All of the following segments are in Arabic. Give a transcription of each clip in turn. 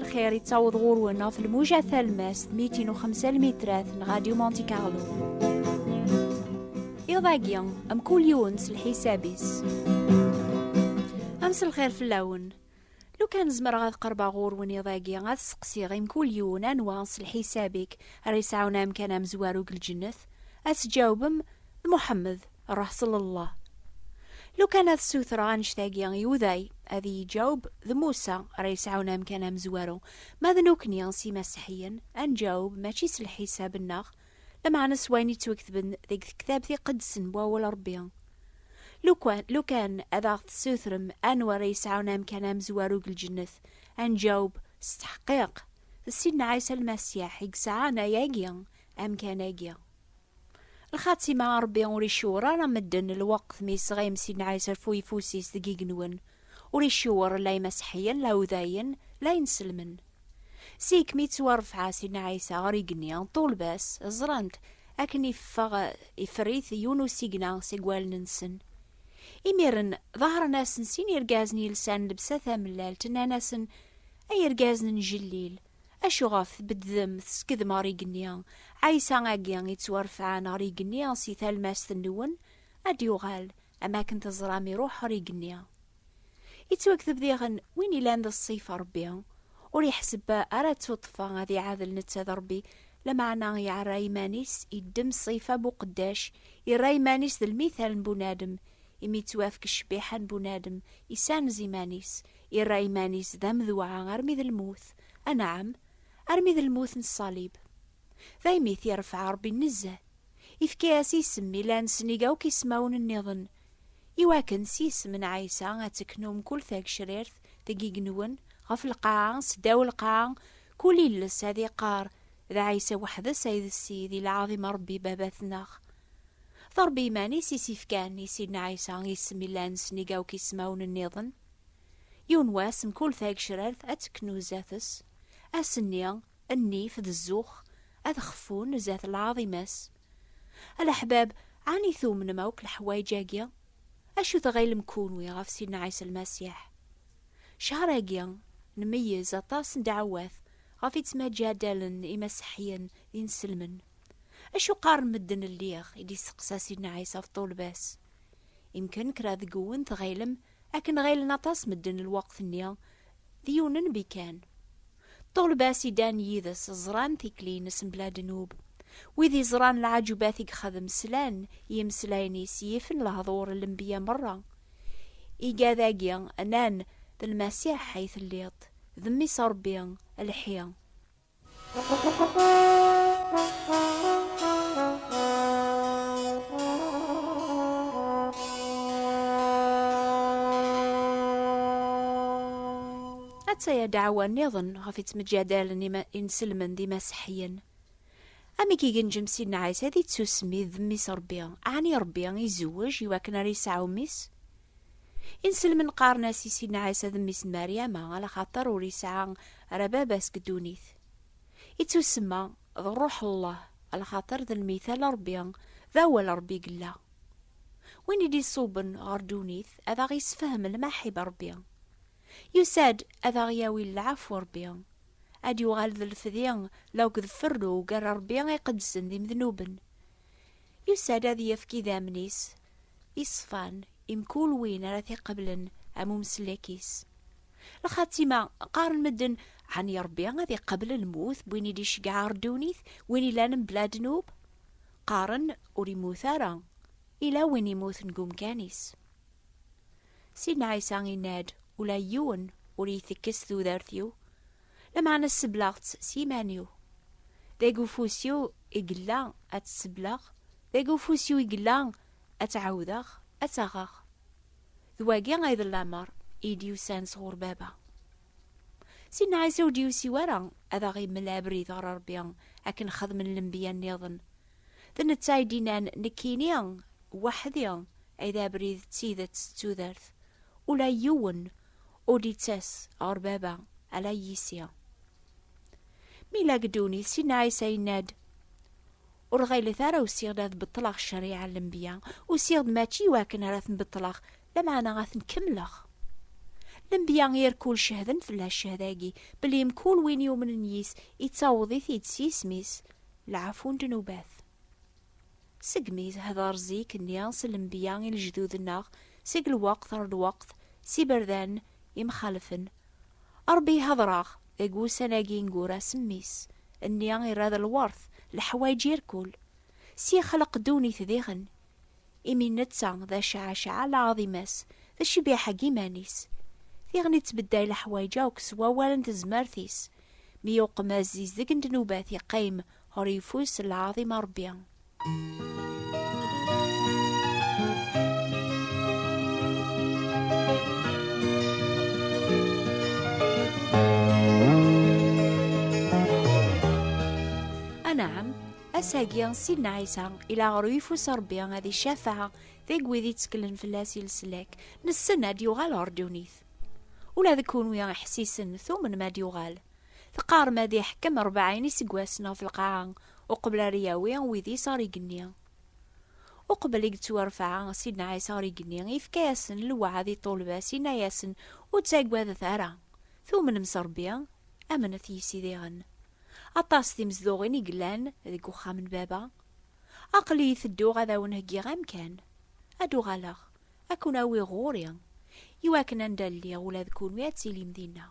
الخير يتعوض غورنا في الموجة ثلماس 205 المترات راديو مونتي كارلو. إضاقيا أم كل يونس الحسابيس أمس الخير في اللون. لو كان زمر غاد قربا غورون إضاقيا غاد سقسي غيم كل يون أنواص الحسابيك ريساونا مكان مزوارو الجنث أسجاوبم محمد الروح صلى الله. لو كان هذا السوثرة غنشتاقيا يوذاي هذي يجاوب ذا موسى ريسعونا مكان مزوارو ماذا نوكني غنسي مسيحيا أنجاوب ماشي الحساب الناغ لما نسواني توكتبن ذيك كتاب ذي قدسن بواول ربيا. لو كان هذا السوثرم أنوا ريسعونا مكان مزوارو الجنث أنجاوب استحقيق السيدنا عيسى المسيح يقسعانا ياقيا أم كان ياقيا. الخاتمة ربي وريشور راه مدن الوقت ميس غيم سيدنا عيسى فوي فوسيس دقيق نون وريشور لا يمسحيا لا وذاين لا ينسلمن سيك ميت ورفع سيدنا عيسى غريقني طول باس زرانت أكن يفريث يونو سيقنا سيقوال ننسن إميرن ظهر ناس نسين يرقازني لسان لبساثا ملال تنا ناسن أي يرقازن نجليل أشو غاف بالذم تسكذ ماريقنيا عيسى غاقيا يتورفعان ريقنيا سيثال ماس النون أديو غال أما كنت زرامي روح ريقنيا يتوكذب ذيغن وين يلان ذا الصيفة ربيا وريحسب أراد تطفى غادي عاذل نتاذ ربي لمعنا يعرى يمانيس يدم الصيفة بو قداش يرى يمانيس ذا المثال بنادم يميتوافك الشبيحة بنادم يسان زيمانيس يرى يمانيس ذا مذوعا غرمي ذا الموث أنعم أرمي ذا الموت الصليب ذا يميث يرفع ربي النزه يفكاس يسمي لان سنيقا وكيسماون النظن يواكن سيس من عيسى غاتكنوم كل ثاق شريرث ثقيق نون غف القاعة سداو القاعة كل يلس هذي قار ذا عيسى وحده سيد السيدي العظيم ربي باباثناخ ضربي ماني سيسيف كان سيدنا عيسى يسمي لان سنيقا وكيسماون النظن يون واسم كل ثاق شريرث أتكنو زاثس أسنيا النيف ذا الزوخ أذخفون ذات العظيماس الأحباب عني ثوم نموك الحوايجاقيا أشو تغيل مكون ويغاف سيدنا عيسى المسيح شهراقيا نميز أطاس دعوات غافي تسمى جادالا إمسحيا ينسلمن أشو قارن مدن الليغ إدي سقسا سيدنا عيسى في طول باس يمكن كرا ذقون تغيلم أكن غيل نطاس مدن الوقت النيا ذيونن بيكان طول باسي دان يذس زران تيكلين اسم بلا دنوب وذي زران العجوبات يخدم سلان يمسلايني سيفن لهضور الانبياء مرة إيقا ذاقيا أنان ذا المسيح حيث الليط ذمي صربيا الحيا أتسيا دعوة نظن غفت مجادالا إنسلمن دي مسيحيا أمي كي جنجم سيدنا عيسى هذي تسمي ذميس ربيا أعني ربيا يزوج يواكن ريسعو ميس إنسلمن قارناسي سيدنا عيسى ذميس مريم على خاطر وريسعا رباباس قدونيث يتسمى ذو روح الله على خاطر ذا المثال ربيا ذا هو ربي قلا وين يدي صوبن غردونيث أذا غيسفهم المحب ربيا يساد أذا غياوي العفو ربيا أدي وغال ذا الفذيان لو كذفرلو وقال ربيا يقدسن ذي مذنوبن يساد هذي يفكي ذا منيس يصفان يمكول وين راثي قبلن أمو مسلاكيس الخاتمة قارن مدن عن ربيا غادي قبل الموت بوين يدي شقع ردونيث وين يلان بلا دنوب قارن وري موثارا إلا وين يموت نقوم كانيس سيدنا عيسى يناد ولا يون وري ثكس ذو ذارثيو لما عنا السبلاغت سيمانيو ذاقو فوسيو إقلا أتسبلاغ ذاقو فوسيو إقلا أتعوذاغ أتغاغ ذواقيا غايض اللامر إيديو سان صغور بابا سيدنا عيسى وديو سيوارا أذا غي ملابري ذار ربيان أكن خذ من الانبياء النظن ذن التايدينان نكينيان وحديان إذا بريد تيذة ستوذرث ولا يون أوديتس أور بابا على يسيا ميلا قدوني سيدنا عيسى يناد ورغيل ثارا وسيغ داذ بطلاق الشريعة الانبياء وسيغ ماتشي واكن راثن بطلاق لما أنا غاثن كملغ الانبياء غير كل شهدن فلا الشهداقي بلي مكول وين يومن نيس يتاوضي ثيد سيسميس العفو دنوباث. سقميز هذا رزيك النياس الانبياء الجدود الناغ سيق الوقت الوقت سيبردان يمخالفن أربي هضراغ يقو سناقي نقورا سميس النياغ يراد الورث الحوايج يركول سي خلق دوني ثديغن إمي نتسان ذا شعاشع العظيماس ذا شبيع حقي مانيس ثيغني تبداي الحوايجا وكسوا والن تزمارثيس ميوق مازيز ذيك دنوبات يقيم هريفوس العظيم ربيان. نعم أساقيا سيدنا عيسى إلى غريفوس ربيا هذه الشافعة ذيك ويدي تسكلن في اللاسي السلاك نسنا ديوغال أردونيث ولا ذكون ويا حسيسن ثومن ما ديوغال ثقار ما دي حكم 40 سقواسنا في القاعة وقبل رياويا ويدي صار يقنيا وقبل يقتوا رفعا سيدنا عيسى ريقنيا يفكاسن الوعى ذي طولبا سينا ياسن وتساقوا هذا ثارا ثومن مسربيا أمنت يسيدي غن أطاس ذي مزدوغين يقلان ذيك وخا من بابا أقلي يثدو غدا ونهجي غامكان أدو غالاغ أكون أوي غوريا يواكن أندالي ولا ذكون وياتي لي مدينة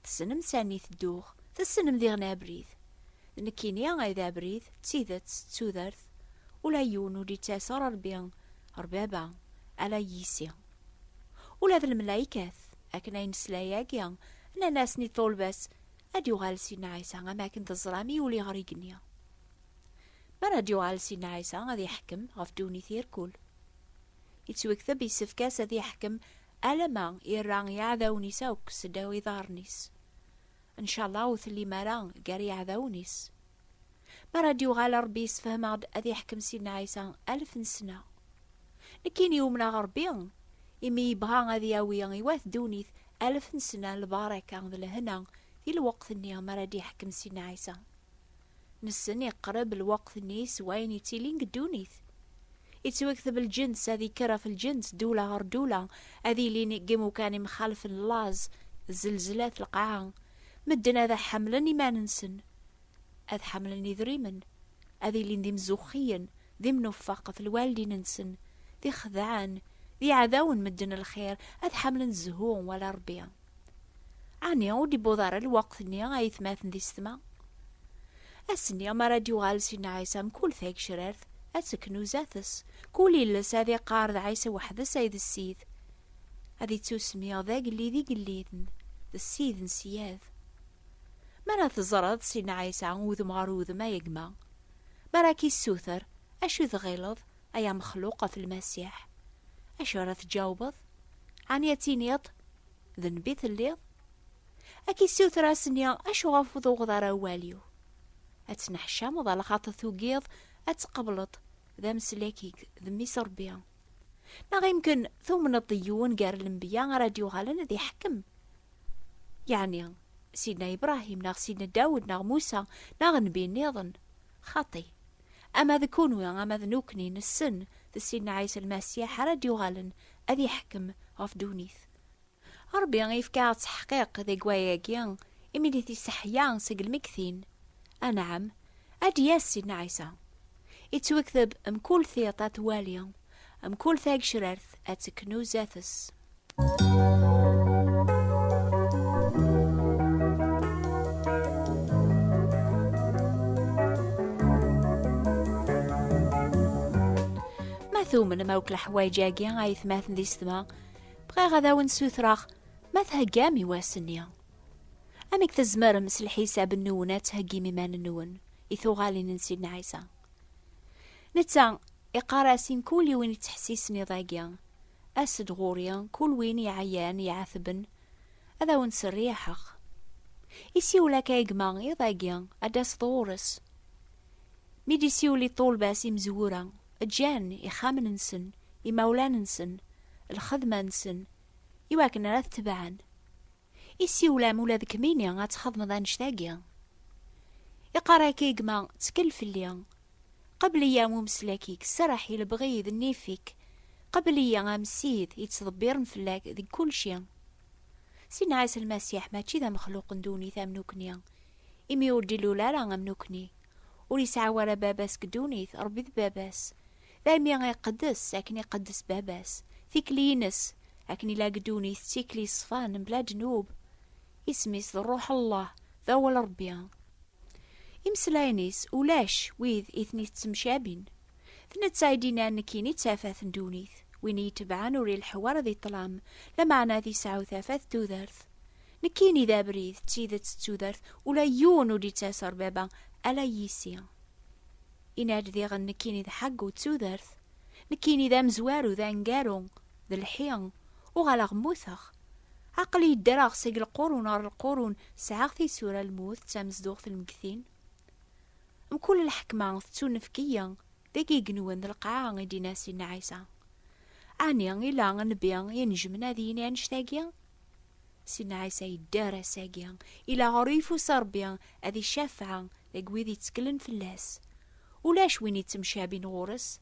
تسنم ساني ثدوغ تسنم ذي غنا بريث نكيني غايدا بريث تسيدت تسوذرث ولا يونو دي تاسر ربيان ربابا على يسيا ولا ذي الملايكات أكنا ينسلاياكيا أنا ناسني طولباس أديو غال سيدنا عيسى ما كنت الظلامي ولي غريقنيا مرا ديو غال سيدنا عيسى غادي يحكم غفدوني ثير كل يتوكثب يسفكاس غادي يحكم ألما يران يعذاوني ساوك سداوي ضارنيس إن شاء الله وثلي مران قاري يعذاونيس مرا ديو غال ربي يسفهم غادي يحكم سيدنا عيسى 1000 سنة لكن يومنا غربيان إمي يبغى غادي ياويا يواث دونيث 1000 سنة البركة لهنا في الوقت اني مرادي يحكم سيدنا عيسى نسن يقرب الوقت اني سواين يتيلين قدونيث يتوكثب الجنس هذي كرا في الجنس دولة غير دولة هذي اللي نقمو كان مخالف اللاز الزلزلات القاعة مدن هذا حملني ما ننسن هذا حملني ذريمن هذي اللي ندي مزوخيا ذي منفقة في الوالدين ننسن ذي خذعان ذي عذاون مدن الخير هذا حمل زهون ولا ربيان عني ودي بوضار الوقت اني غايث ماثن دي السما اسني ما راديو غال سيدنا عيسى مكول ثاك شرارث اتسكنو زاثس كولي لس هذي قارض عيسى وحده سيد السيد هذي تسمي ذاك اللي ذي قليدن السيد نسياذ مرا تزرد سيدنا عيسى عوذ مغروذ ما يقمع مراكي السوثر اشو ذغيلظ ايا مخلوقة في المسيح اشو راه تجاوبض عن يتينيض ذنبيث الليض أكي سوثرا سنيا أشو غفضو غضارا واليو أتنحشام وضع لخاطة ثوقيض أتقبلط ذا مسلاكيك ذمي سربيا ناغ يمكن ثومن الضيون قار الانبياء راديو غالنا ذي حكم يعني سيدنا إبراهيم ناغ سيدنا داود ناغ موسى ناغ نبي نيضن خاطي أما ذكونوا أما ذنوكني نسن ذا سيدنا عيسى المسيح راديو غالن أذي حكم غفدونيث ربي غيفكا تحقيق ذي قواياكيان إميدي ذي سحيان سيق المكثين أنعم أدي سيدنا عيسى يتوكذب مكول ثيطات واليا مكول ثاق شرارث أتكنو زاثس ما ثومن موكل حوايجاكيان غايث ماثن ذي السما بغي غدا ونسوثراخ ما تهقامي واسنيا أمك تزمر مسل حساب النونات تهقي ممان النون إثوغالي نسيدنا عيسى نتا إقاراسين كل وين يتحسيسني ضاقيا أسد غوريا كل وين يعيان يعثبن هذا ونسريحخ يسيولا كايقما يضاقيا أداس ضورس ميدي سيولي طول باسي مزورا الجان يخامن نسن يمولان نسن الخدمة نسن يواكن راث تبعان يسيولا مولا ذك مينيا غاتخدم ذا نشتاقيا يقرا كيقما تكلف الليا قبل يا مسلاكيك سرحي لبغيض النيفيك قبل يا غامسيد يتصدبيرن فلاك ذي كل شي سيدنا عيسى المسيح ماشي ذا مخلوق دوني ثامنوكنيا، إمي يودي لولا لا غمنوكني، وليسعى ولا باباس قدونيث ربي باباس، ذايمي غيقدس لكن يقدس باباس، ثيكلينس لكن لا قدونيث تيكلي صفان بلا جنوب، اسميس الروح الله ذا ولا ربيان. إمسلاينيس ولاش ويذ إثنيث تمشابين، ثنا تسايدينا نكيني تافاث ندونيث، وين يتبعان وري الحوار ذي طلام، لمعنا ذي ساعو ثافاث توذرث، نكيني ذا بريث تيذت توذرث، ولا يونو دي تاسر بابا ألا يسيا. إناد ذي غن نكيني ذا حق توذرث، نكيني ذا مزوارو ذا نقارو ذا الحيان، وغالغ موثخ، عقلي الدراغ سيق القرون نار القرون ساعغ في سورة الموت تامزدوغ في المكثين. مكل الحكمة تونفكيا ذاكي قنوان ذا القاعة غيدي ناسي نعيسى، عني إلا نبيا ينجمنا ذين ينشتاقيا، سينا عيسى يدار ساقيا إلا غريفو صربيا أذي الشافعة ذاك ويذي تكلن في اللاس، ولاش وين يتمشابين غورس،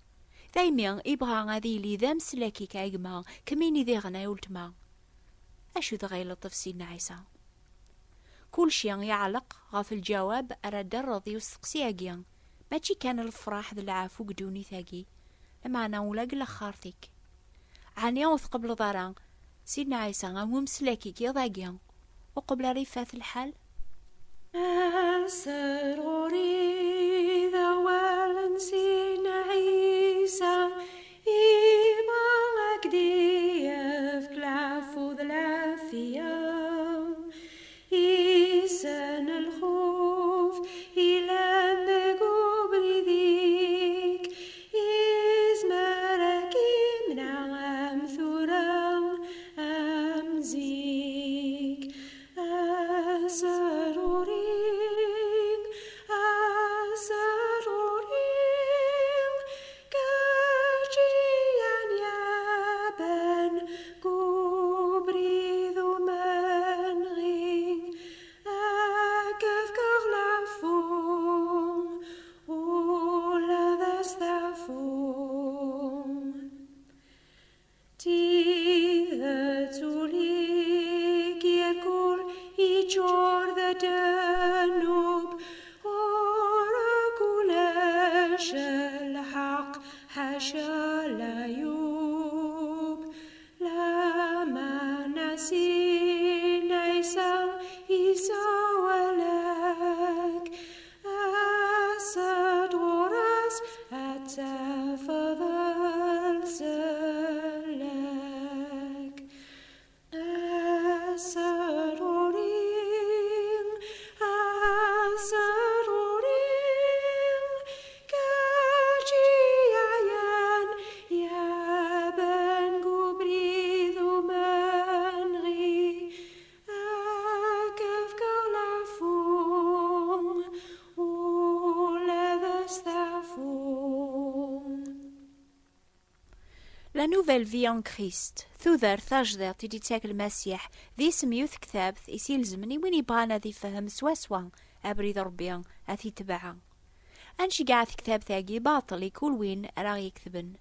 ذايميا إبغا غادي لي ذا مسلاكي كايقما كميني ذي غنا يولتما. أشو ذا غيلطف سينا عيسى؟ كل شيء يعلق غاف الجواب أراد الرضي والسقسياقيا، ماشي كان الفراح ذا العافو قدوني ثاقي، لما أنا ولاق لخارتك. عني أوث قبل ضران سيدنا عيسى غامو مسلاكي كي ضاقيا، وقبل ريفات الحال أسروري ذا والن سيدنا عيسى إيما قدي في العفو ذا العافية، إيسان الخوف إلى مقبري ذيك، إزماركي من عام ثورا أمزيك، أسرورين أسرورين كاجيان يابن قبري ذو منغي، أكف كغلافون ولا ذستعفون، تيذتوليك يكون يجور ذا دانوب، وركل الحق حاشا لا يوب، لما نسين عيسى عيسى ولك، أسد ورس أتفضل سلك، أسرورين أسرورين كاجيان يابن قبري ذو منغي، أكف كغلافون ولا ذستعفون. لا نوفيل في ان كريست ثوذر ثاجدر تيدي تاك المسيح ذي سميوث كتاب يسيل زمني وين يبغانا ذي فهم سوا أبريد ربيان أثي تبعا، أنشي قاعد كتاب ثاقي باطل يكون وين راه يكتبن،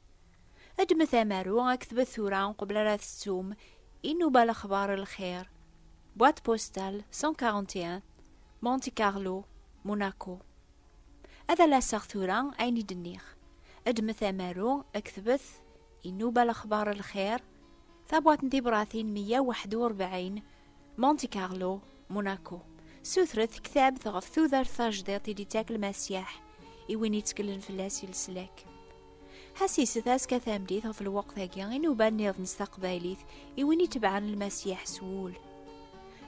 أدم ثمارو أكتب الثوران قبل راث السوم إنو بالأخبار الخير، بوات بوستال 141 مونتي كارلو موناكو. هذا لا ثوران أيني دنيخ، أدم ثمارو أكتبث إنو بالأخبار الخير، ثابوات ندي براثين 141 مونتي كارلو موناكو. سوثرث كتاب ثغف ثوذر ثاجدر تيدي تاك المسيح إوين يتكلن فلاس يلسلاك. حسيس ثاس كثامديث في الوقت هاكي إنو بان نيض نستقباليث إوين يتبعن المسيح سول.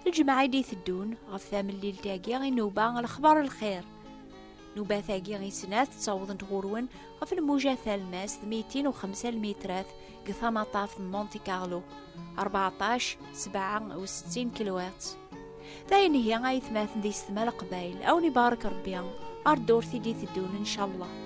الجماعة دي ثدون غف ثام الليل تاكي إنو بان الأخبار الخير. نوبا ثاقي غي سنات تصوضن تغورون غف الموجة الماس 205 المترات قثام طاف مونتي كارلو 1467 كيلوات. ذاين هي غايث ماثن دي استمال قبايل أو نبارك ربيان أردور ثدي ثدون إن شاء الله.